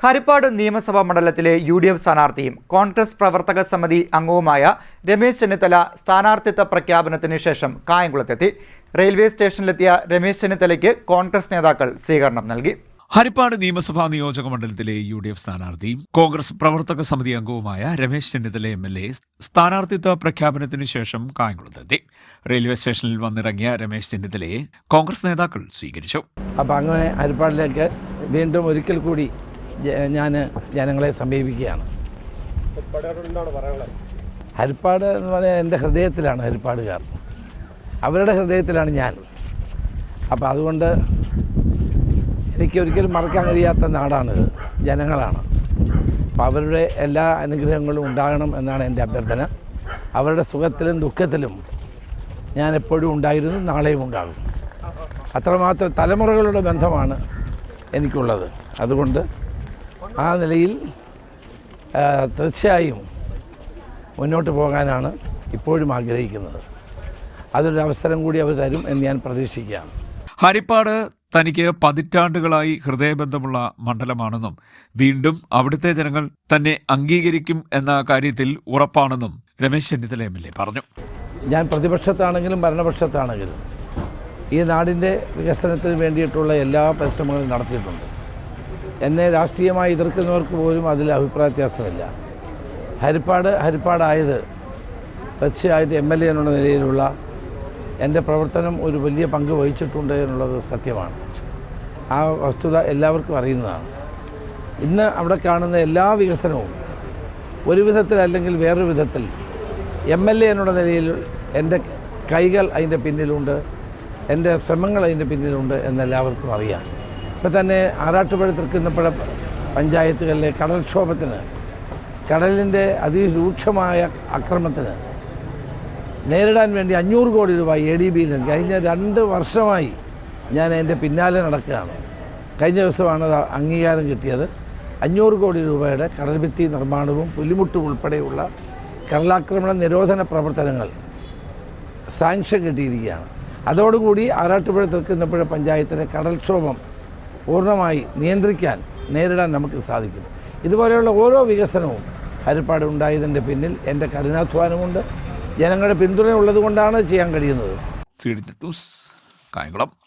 ഹരിപ്പാട് നിയമസഭാ മണ്ഡലത്തിലെ UDF സ്ഥാനാർത്ഥിയും കോൺഗ്രസ് പ്രവർത്തക സമിതി അംഗവുമായ രമേശ് ചെന്നിത്തല സ്ഥാനാർത്ഥിത്വ പ്രഖ്യാപനത്തിന് ശേഷം കായംകുളത്തെത്തി. റെയിൽവേ സ്റ്റേഷനിലെത്തിയ രമേശ് ചെന്നിത്തലയ്ക്ക് കോൺഗ്രസ് നേതാക്കൾ സ്വീകരണം നൽകി. ഹരിപ്പാട് നിയമസഭാ നിയോജക മണ്ഡലത്തിലെ UDF സ്ഥാനാർത്ഥിയും കോൺഗ്രസ് പ്രവർത്തക സമിതി അംഗവുമായ രമേശ് ചെന്നിത്തല MLA സ്ഥാനാർത്ഥിത്വ പ്രഖ്യാപനത്തിന് ശേഷം കായംകുളത്തെത്തി. റെയിൽവേ സ്റ്റേഷനിൽ വന്നിറങ്ങിയ രമേശ് ചെന്നിത്തലയെ കോൺഗ്രസ് നേതാക്കൾ സ്വീകരിച്ചു. അപ്പോൾ അങ്ങനെ ഹരിപ്പാടിലേക്ക് വീണ്ടും ഒരിക്കൽ കൂടി ഞാൻ ജനങ്ങളെ സമീപിക്കുകയാണ്. ഹരിപ്പാട് എന്ന് പറഞ്ഞാൽ എൻ്റെ ഹൃദയത്തിലാണ് ഹരിപ്പാടുകാർ, അവരുടെ ഹൃദയത്തിലാണ് ഞാൻ. അപ്പോൾ അതുകൊണ്ട് എനിക്ക് ഒരിക്കലും മറക്കാൻ കഴിയാത്ത നാടാണിത്, ജനങ്ങളാണ്. അപ്പോൾ അവരുടെ എല്ലാ അനുഗ്രഹങ്ങളും ഉണ്ടാകണം എന്നാണ് എൻ്റെ അഭ്യർത്ഥന. അവരുടെ സുഖത്തിലും ദുഃഖത്തിലും ഞാൻ എപ്പോഴും ഉണ്ടായിരുന്നു, നാളെയും ഉണ്ടാകും. അത്രമാത്രം തലമുറകളുടെ ബന്ധമാണ് എനിക്കുള്ളത്. അതുകൊണ്ട് ആ നിലയിൽ തീർച്ചയായും മുന്നോട്ട് പോകാനാണ് ഇപ്പോഴും ആഗ്രഹിക്കുന്നത്. അതൊരു അവസരം കൂടി അവർ തരും എന്ന് ഞാൻ പ്രതീക്ഷിക്കുകയാണ്. ഹരിപ്പാട് തനിക്ക് പതിറ്റാണ്ടുകളായി ഹൃദയബന്ധമുള്ള മണ്ഡലമാണെന്നും വീണ്ടും അവിടുത്തെ ജനങ്ങൾ തന്നെ അംഗീകരിക്കും എന്ന കാര്യത്തിൽ ഉറപ്പാണെന്നും രമേശ് ചെന്നിത്തല MLA പറഞ്ഞു. ഞാൻ പ്രതിപക്ഷത്താണെങ്കിലും ഭരണപക്ഷത്താണെങ്കിലും ഈ നാടിൻ്റെ വികസനത്തിന് വേണ്ടിയിട്ടുള്ള എല്ലാ പരിശ്രമങ്ങളും നടത്തിയിട്ടുണ്ട്. എന്നെ രാഷ്ട്രീയമായി എതിർക്കുന്നവർക്ക് പോലും അതിൽ അഭിപ്രായ വ്യത്യാസമില്ല. ഹരിപ്പാടായത് തീർച്ചയായിട്ട് MLA എന്നുള്ള നിലയിലുള്ള എൻ്റെ പ്രവർത്തനം ഒരു വലിയ പങ്ക് വഹിച്ചിട്ടുണ്ട് എന്നുള്ളത് സത്യമാണ്. ആ വസ്തുത എല്ലാവർക്കും അറിയുന്നതാണ്. ഇന്ന് അവിടെ കാണുന്ന എല്ലാ വികസനവും ഒരു വിധത്തിൽ അല്ലെങ്കിൽ വേറൊരു വിധത്തിൽ MLA എന്നുള്ള നിലയിൽ എൻ്റെ കൈകൾ അതിൻ്റെ പിന്നിലുണ്ട്, എൻ്റെ ശ്രമങ്ങൾ അതിൻ്റെ പിന്നിലുണ്ട് എന്നെല്ലാവർക്കും അറിയാം. ഇപ്പം തന്നെ ആറാട്ടുപുഴ തൃക്കുന്നപ്പുഴ പഞ്ചായത്തുകളിലെ കടൽക്ഷോഭത്തിന്, കടലിൻ്റെ അതിരൂക്ഷമായ ആക്രമണത്തിന് നേരിടാൻ വേണ്ടി 500 കോടി രൂപ ADBയിൽ കഴിഞ്ഞ 2 വർഷമായി ഞാൻ അതിൻ്റെ പിന്നാലെ നടക്കുകയാണ്. കഴിഞ്ഞ ദിവസമാണ് അത് അംഗീകാരം കിട്ടിയത്. 500 കോടി രൂപയുടെ കടൽഭിത്തി നിർമ്മാണവും പുലിമുട്ടും ഉൾപ്പെടെയുള്ള കടലാക്രമണ നിരോധന പ്രവർത്തനങ്ങൾ സാങ്ഷൻ കിട്ടിയിരിക്കുകയാണ്. അതോടുകൂടി ആറാട്ടുപുഴ തൃക്കുന്നപ്പുഴ പഞ്ചായത്തിലെ കടൽക്ഷോഭം പൂർണ്ണമായി നേരിടാൻ നമുക്ക് സാധിക്കും. ഇതുപോലെയുള്ള ഓരോ വികസനവും ഹരിപ്പാട് ഉണ്ടായതിൻ്റെ പിന്നിൽ എൻ്റെ കഠിനാധ്വാനമുണ്ട്, ജനങ്ങളുടെ പിന്തുണ ഉള്ളത് കൊണ്ടാണ് ചെയ്യാൻ കഴിയുന്നത്. കായംകുളം.